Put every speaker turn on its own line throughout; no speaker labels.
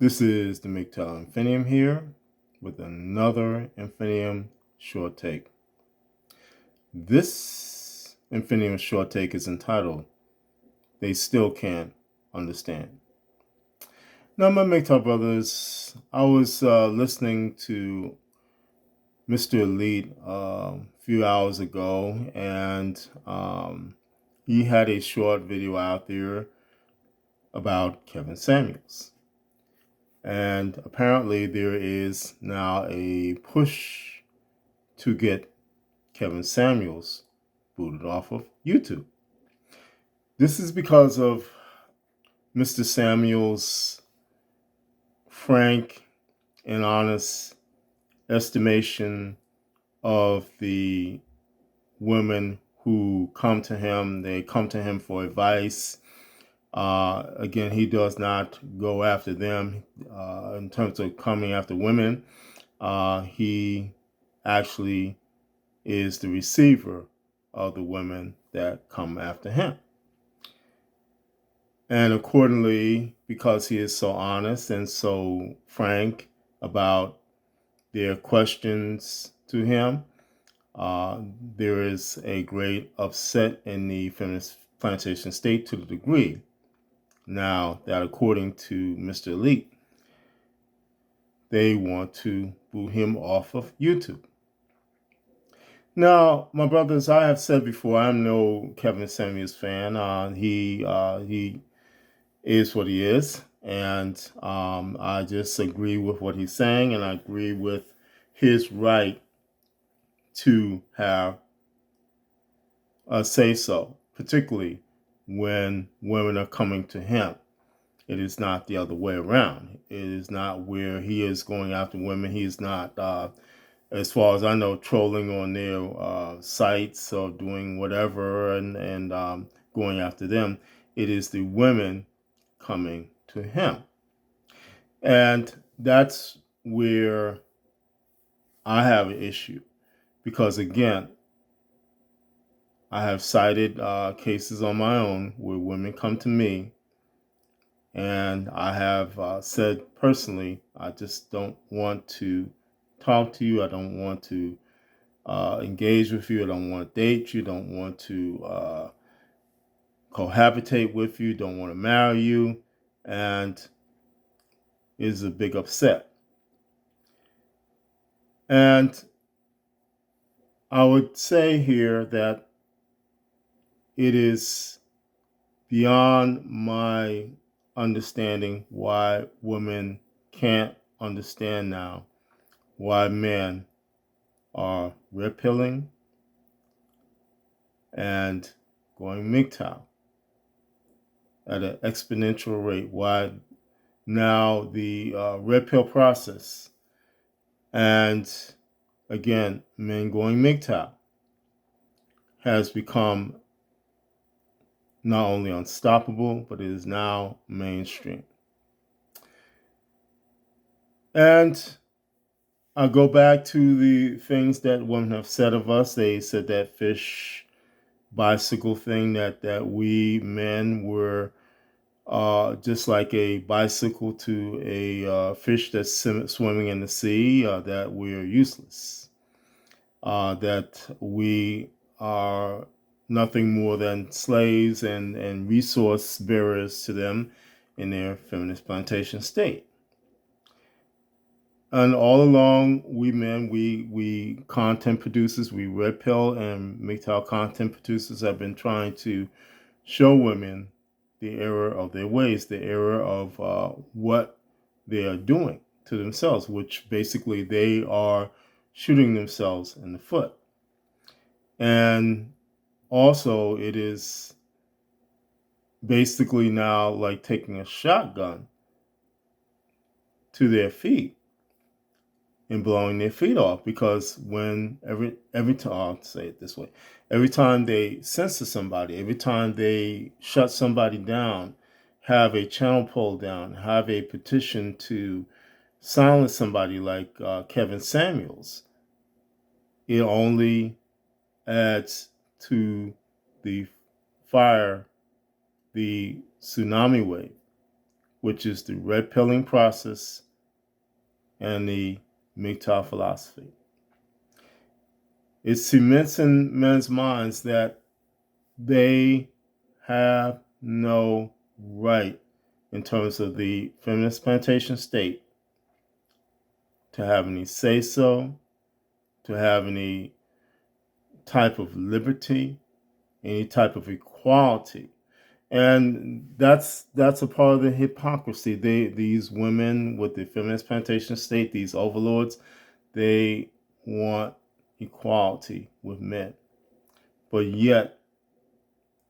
This is the MGTOW Infinium here with another Infinium short take. This Infinium short take is entitled, They Still Can't Understand. Now, my MGTOW brothers, I was listening to Mr. Elite a few hours ago, and he had a short video out there about Kevin Samuels. And apparently there is now a push to get Kevin Samuels booted off of YouTube. This is because of Mr. Samuels' frank and honest estimation of the women who come to him. They come to him for advice. Again, he does not go after them in terms of coming after women. He actually is the receiver of the women that come after him. And accordingly, because he is so honest and so frank about their questions to him, there is a great upset in the feminist plantation state to the degree now that, according to Mr. Elite, they want to boot him off of YouTube. Now, my brothers, I have said before, I'm no Kevin Samuels fan. He is what he is, and I just agree with what he's saying, and I agree with his right to have a say-so, particularly when women are coming to him. It is not the other way around. It is not where he is going after women. He is not, as far as I know, trolling on their sites or doing whatever and going after them. It is the women coming to him. And that's where I have an issue. Because again, I have cited cases on my own where women come to me, and I have said personally, I just don't want to talk to you. I don't want to engage with you. I don't want to date you. Don't want to cohabitate with you. Don't want to marry you. And it is a big upset. And I would say here that it is beyond my understanding why women can't understand now why men are red pilling and going MGTOW at an exponential rate. Why now the red pill process and again men going MGTOW has become not only unstoppable, but it is now mainstream. And I go back to the things that women have said of us. They said that fish bicycle thing, that we men were just like a bicycle to a fish that's swimming in the sea, that we're useless, that we are nothing more than slaves and resource bearers to them in their feminist plantation state. And all along, we men, we content producers, we red pill and MGTOW content producers have been trying to show women the error of their ways, the error of what they are doing to themselves, which basically they are shooting themselves in the foot. And also, it is basically now like taking a shotgun to their feet and blowing their feet off, because when every time, I'll say it this way, every time they censor somebody, every time they shut somebody down, have a channel pulled down, have a petition to silence somebody like Kevin Samuels, it only adds to the fire, the tsunami wave which is the red pilling process and the MGTOW philosophy. It cements in men's minds that they have no right, in terms of the feminist plantation state, to have any say so, to have any type of liberty, any type of equality. And that's a part of the hypocrisy. These women with the feminist plantation state, these overlords, they want equality with men. But yet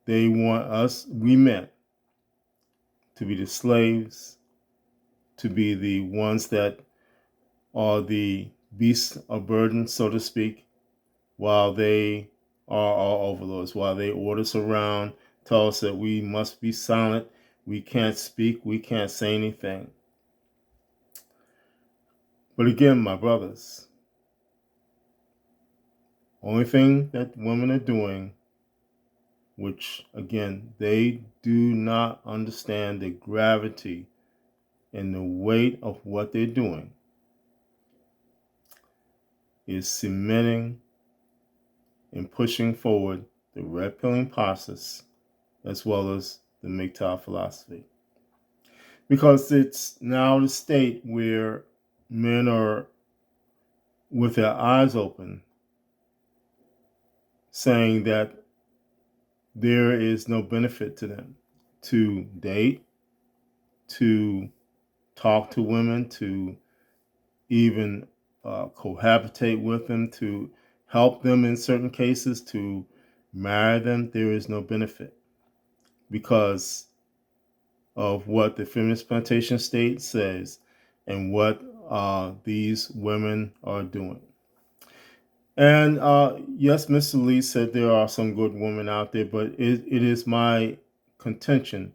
they want us, we men, to be the slaves, to be the ones that are the beasts of burden, so to speak, while they are our overlords, while they order us around, tell us that we must be silent, we can't speak, we can't say anything. But again, my brothers, only thing that women are doing, which again, they do not understand the gravity and the weight of what they're doing, is cementing and pushing forward the red pilling process as well as the MGTOW philosophy. Because it's now the state where men are, with their eyes open, saying that there is no benefit to them to date, to talk to women, to even cohabitate with them, to help them in certain cases, to marry them. There is no benefit because of what the feminist plantation state says and what these women are doing. And yes, Mr. Lee said there are some good women out there, but it is my contention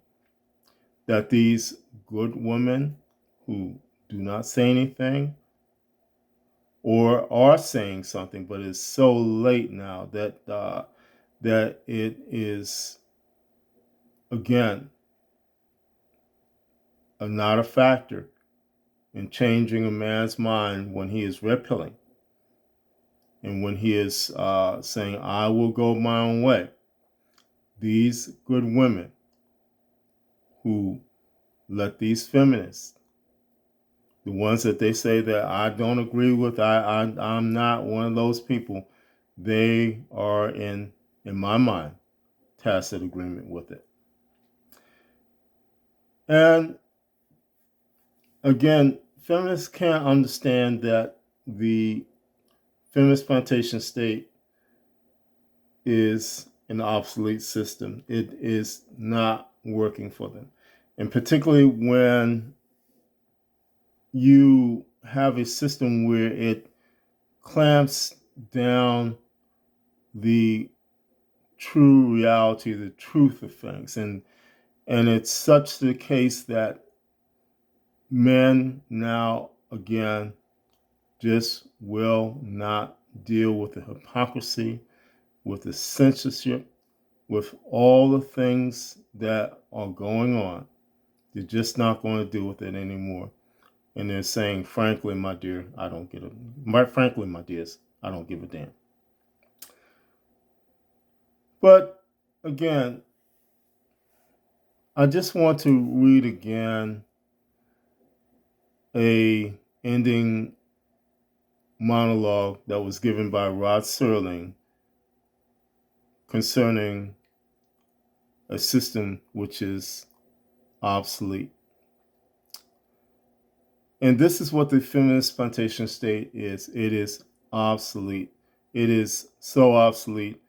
that these good women who do not say anything or are saying something, but it's so late now that that it is, again, not a factor in changing a man's mind when he is red pilling and when he is saying, I will go my own way. These good women who let these feminists, the ones that they say that I don't agree with, I'm not one of those people, they are in my mind, tacit agreement with it. And again, feminists can't understand that the feminist plantation state is an obsolete system. It is not working for them. And particularly when you have a system where it clamps down the true reality, the truth of things. And it's such the case that men now, again, just will not deal with the hypocrisy, with the censorship, with all the things that are going on. They're just not going to deal with it anymore. And they're saying, frankly, my dear, I don't give a, frankly, my dears, I don't give a damn. But again, I just want to read again a ending monologue that was given by Rod Serling concerning a system which is obsolete. And this is what the feminist plantation state is. It is obsolete. It is so obsolete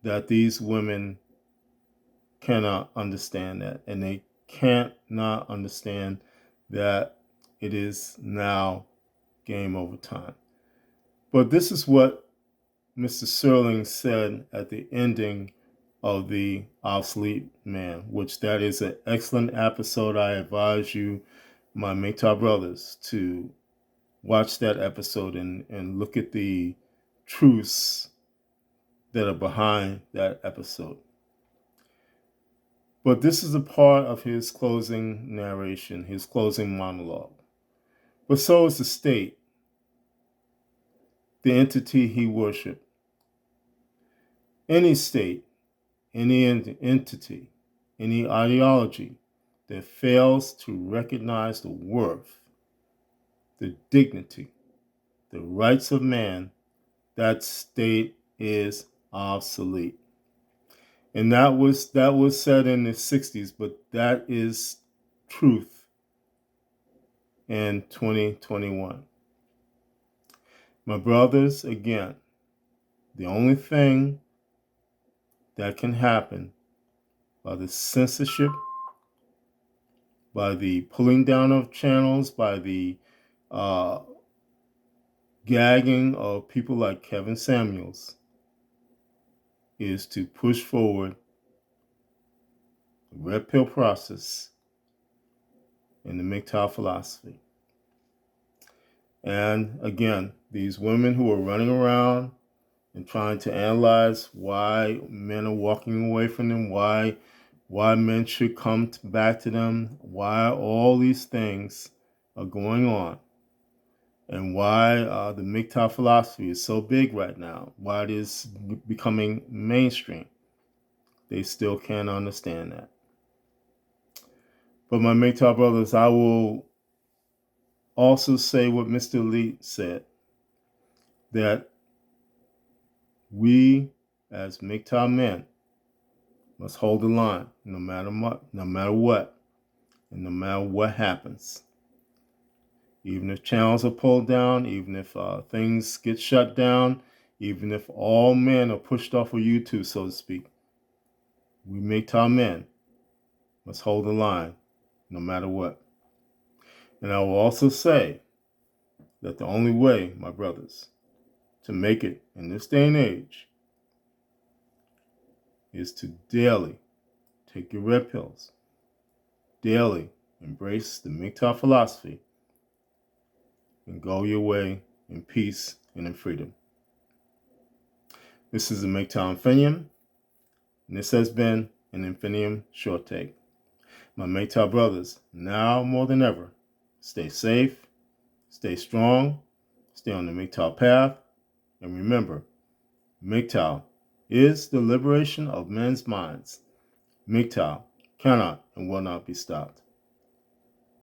that these women cannot understand that. And they can't not understand that it is now game over time. But this is what Mr. Serling said at the ending of the Obsolete Man, which that is an excellent episode. I advise you, my MGTOW brothers, to watch that episode and look at the truths that are behind that episode. But this is a part of his closing narration, his closing monologue. But so is the state, the entity he worshiped. Any state, any entity, any ideology that fails to recognize the worth, the dignity, the rights of man, that state is obsolete. And that was said in the 60s, but that is truth in 2021. My brothers, again, the only thing that can happen by the censorship, by the pulling down of channels, by the gagging of people like Kevin Samuels, is to push forward the red pill process and the MGTOW philosophy. And again, these women who are running around and trying to analyze why men are walking away from them, why men should come back to them, why all these things are going on, and why the MGTOW philosophy is so big right now, why it is becoming mainstream. They still can't understand that. But my MGTOW brothers, I will also say what Mr. Elite said, that we as MGTOW men must hold the line no matter what, and no matter what happens. Even if channels are pulled down, even if things get shut down, even if all men are pushed off of YouTube, so to speak, we MGTOW men must hold the line no matter what. And I will also say that the only way, my brothers, to make it in this day and age is to daily take your red pills, daily embrace the MGTOW philosophy, and go your way in peace and in freedom. This is the MGTOW Infinium, and this has been an Infinium Short Take. My MGTOW brothers, now more than ever, stay safe, stay strong, stay on the MGTOW path, and remember, MGTOW is the liberation of men's minds. MGTOW cannot and will not be stopped.